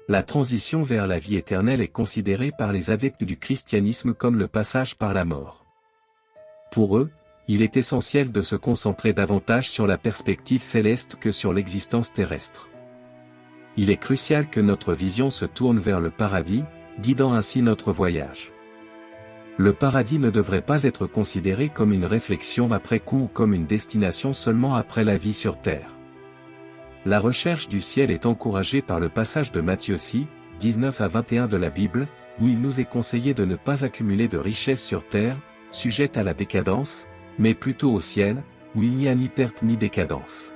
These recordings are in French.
La transition vers la vie éternelle est considérée par les adeptes du christianisme comme le passage par la mort. Pour eux, il est essentiel de se concentrer davantage sur la perspective céleste que sur l'existence terrestre. Il est crucial que notre vision se tourne vers le paradis, guidant ainsi notre voyage. Le paradis ne devrait pas être considéré comme une réflexion après coup ou comme une destination seulement après la vie sur terre. La recherche du ciel est encouragée par le passage de Matthieu 6, 19 à 21 de la Bible, où il nous est conseillé de ne pas accumuler de richesses sur terre, sujettes à la décadence, mais plutôt au ciel, où il n'y a ni perte ni décadence.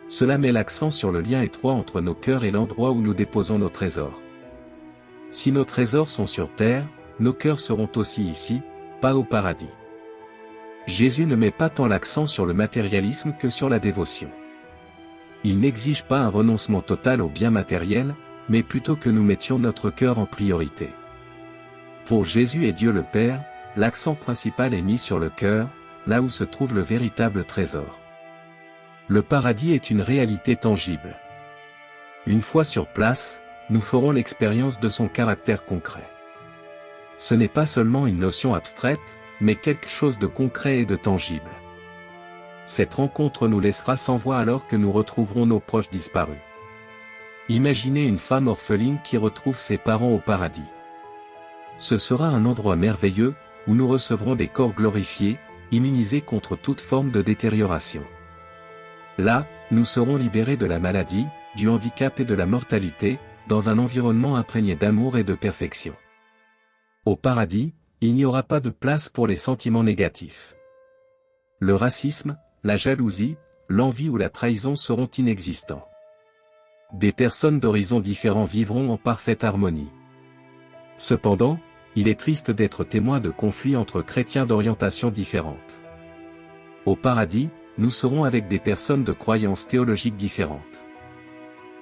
Cela met l'accent sur le lien étroit entre nos cœurs et l'endroit où nous déposons nos trésors. Si nos trésors sont sur terre, nos cœurs seront aussi ici, pas au paradis. Jésus ne met pas tant l'accent sur le matérialisme que sur la dévotion. Il n'exige pas un renoncement total aux biens matériels, mais plutôt que nous mettions notre cœur en priorité. Pour Jésus et Dieu le Père, l'accent principal est mis sur le cœur, là où se trouve le véritable trésor. Le paradis est une réalité tangible. Une fois sur place, nous ferons l'expérience de son caractère concret. Ce n'est pas seulement une notion abstraite, mais quelque chose de concret et de tangible. Cette rencontre nous laissera sans voix alors que nous retrouverons nos proches disparus. Imaginez une femme orpheline qui retrouve ses parents au paradis. Ce sera un endroit merveilleux, où nous recevrons des corps glorifiés, immunisés contre toute forme de détérioration. Là, nous serons libérés de la maladie, du handicap et de la mortalité, dans un environnement imprégné d'amour et de perfection. Au paradis, il n'y aura pas de place pour les sentiments négatifs. Le racisme, la jalousie, l'envie ou la trahison seront inexistants. Des personnes d'horizons différents vivront en parfaite harmonie. Cependant, il est triste d'être témoin de conflits entre chrétiens d'orientation différentes. Au paradis, nous serons avec des personnes de croyances théologiques différentes.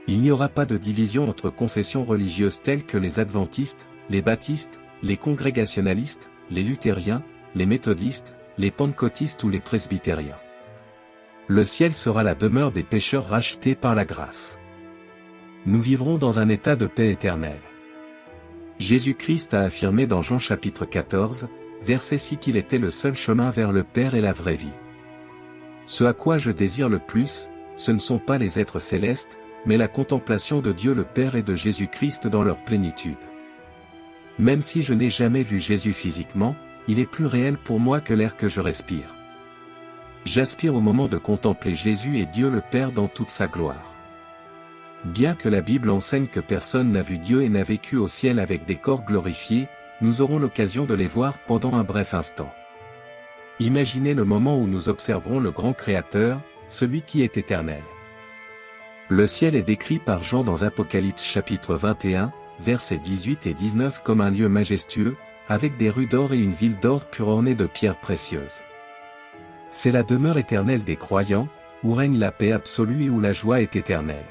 Il n'y aura pas de division entre confessions religieuses telles que les adventistes, les baptistes, les congrégationalistes, les luthériens, les méthodistes, les pentecôtistes ou les presbytériens. Le ciel sera la demeure des pécheurs rachetés par la grâce. Nous vivrons dans un état de paix éternelle. Jésus-Christ a affirmé dans Jean chapitre 14, verset 6 qu'il était le seul chemin vers le Père et la vraie vie. Ce à quoi je désire le plus, ce ne sont pas les êtres célestes, mais la contemplation de Dieu le Père et de Jésus-Christ dans leur plénitude. Même si je n'ai jamais vu Jésus physiquement, il est plus réel pour moi que l'air que je respire. J'aspire au moment de contempler Jésus et Dieu le Père dans toute sa gloire. Bien que la Bible enseigne que personne n'a vu Dieu et n'a vécu au ciel avec des corps glorifiés, nous aurons l'occasion de les voir pendant un bref instant. Imaginez le moment où nous observerons le grand Créateur, celui qui est éternel. Le ciel est décrit par Jean dans Apocalypse chapitre 21, versets 18 et 19 comme un lieu majestueux, avec des rues d'or et une ville d'or pure ornée de pierres précieuses. C'est la demeure éternelle des croyants, où règne la paix absolue et où la joie est éternelle.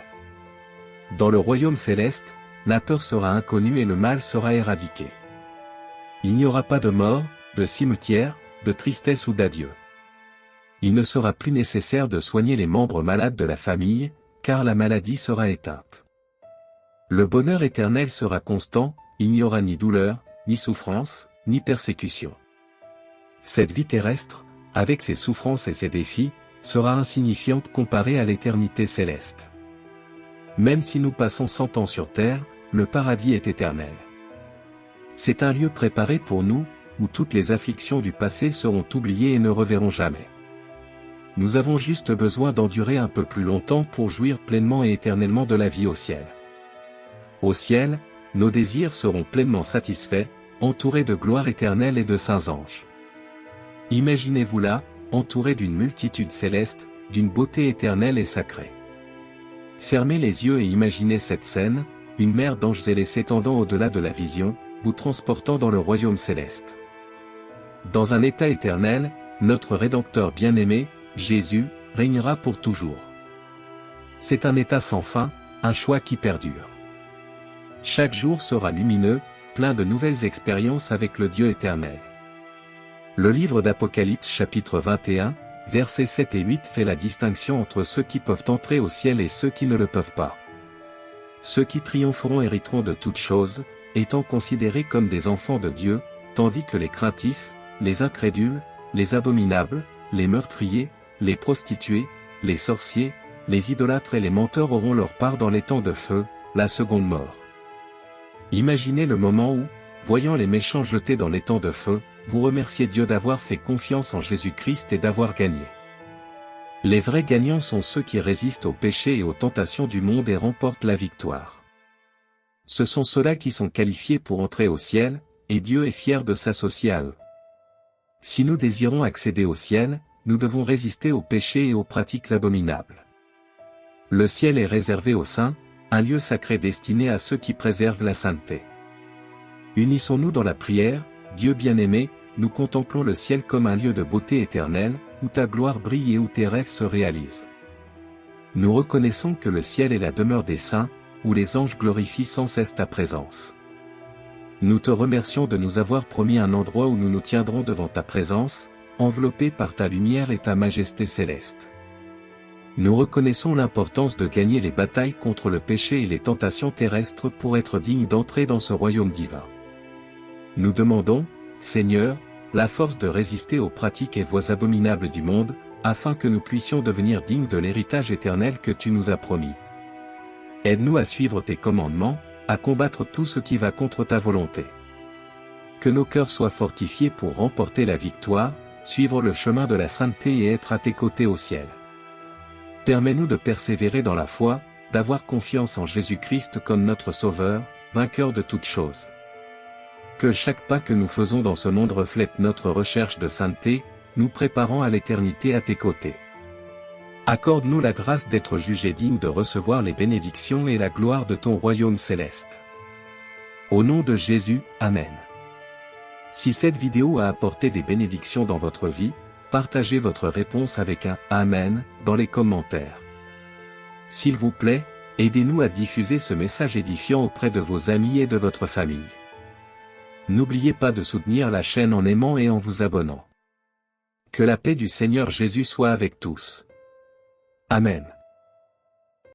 Dans le royaume céleste, la peur sera inconnue et le mal sera éradiqué. Il n'y aura pas de mort, de cimetière, de tristesse ou d'adieu. Il ne sera plus nécessaire de soigner les membres malades de la famille, car la maladie sera éteinte. Le bonheur éternel sera constant, il n'y aura ni douleur, ni souffrance, ni persécution. Cette vie terrestre, avec ses souffrances et ses défis, sera insignifiante comparée à l'éternité céleste. Même si nous passons 100 ans sur terre, le paradis est éternel. C'est un lieu préparé pour nous, où toutes les afflictions du passé seront oubliées et ne reverront jamais. Nous avons juste besoin d'endurer un peu plus longtemps pour jouir pleinement et éternellement de la vie au ciel. Au ciel, nos désirs seront pleinement satisfaits, entourés de gloire éternelle et de saints anges. Imaginez-vous là, entouré d'une multitude céleste, d'une beauté éternelle et sacrée. Fermez les yeux et imaginez cette scène, une mer d'anges ailés s'étendant au-delà de la vision, vous transportant dans le royaume céleste. Dans un état éternel, notre Rédempteur bien-aimé, Jésus, régnera pour toujours. C'est un état sans fin, un choix qui perdure. Chaque jour sera lumineux, plein de nouvelles expériences avec le Dieu éternel. Le livre d'Apocalypse chapitre 21, versets 7 et 8 fait la distinction entre ceux qui peuvent entrer au ciel et ceux qui ne le peuvent pas. Ceux qui triompheront hériteront de toutes choses, étant considérés comme des enfants de Dieu, tandis que les craintifs, les incrédules, les abominables, les meurtriers, les prostituées, les sorciers, les idolâtres et les menteurs auront leur part dans les temps de feu, la seconde mort. Imaginez le moment où, voyant les méchants jetés dans les temps de feu, vous remerciez Dieu d'avoir fait confiance en Jésus-Christ et d'avoir gagné. Les vrais gagnants sont ceux qui résistent aux péchés et aux tentations du monde et remportent la victoire. Ce sont ceux-là qui sont qualifiés pour entrer au ciel, et Dieu est fier de s'associer à eux. Si nous désirons accéder au ciel, nous devons résister aux péchés et aux pratiques abominables. Le ciel est réservé aux saints, un lieu sacré destiné à ceux qui préservent la sainteté. Unissons-nous dans la prière, Dieu bien-aimé, nous contemplons le ciel comme un lieu de beauté éternelle, où ta gloire brille et où tes rêves se réalisent. Nous reconnaissons que le ciel est la demeure des saints, où les anges glorifient sans cesse ta présence. Nous te remercions de nous avoir promis un endroit où nous nous tiendrons devant ta présence, enveloppés par ta lumière et ta majesté céleste. Nous reconnaissons l'importance de gagner les batailles contre le péché et les tentations terrestres pour être dignes d'entrer dans ce royaume divin. Nous demandons, Seigneur, la force de résister aux pratiques et voies abominables du monde, afin que nous puissions devenir dignes de l'héritage éternel que tu nous as promis. Aide-nous à suivre tes commandements, à combattre tout ce qui va contre ta volonté. Que nos cœurs soient fortifiés pour remporter la victoire, suivre le chemin de la sainteté et être à tes côtés au ciel. Permets-nous de persévérer dans la foi, d'avoir confiance en Jésus-Christ comme notre Sauveur, vainqueur de toutes choses. Que chaque pas que nous faisons dans ce monde reflète notre recherche de sainteté, nous préparant à l'éternité à tes côtés. Accorde-nous la grâce d'être jugés dignes de recevoir les bénédictions et la gloire de ton royaume céleste. Au nom de Jésus, Amen. Si cette vidéo a apporté des bénédictions dans votre vie, partagez votre réponse avec un « Amen » dans les commentaires. S'il vous plaît, aidez-nous à diffuser ce message édifiant auprès de vos amis et de votre famille. N'oubliez pas de soutenir la chaîne en aimant et en vous abonnant. Que la paix du Seigneur Jésus soit avec tous. Amen.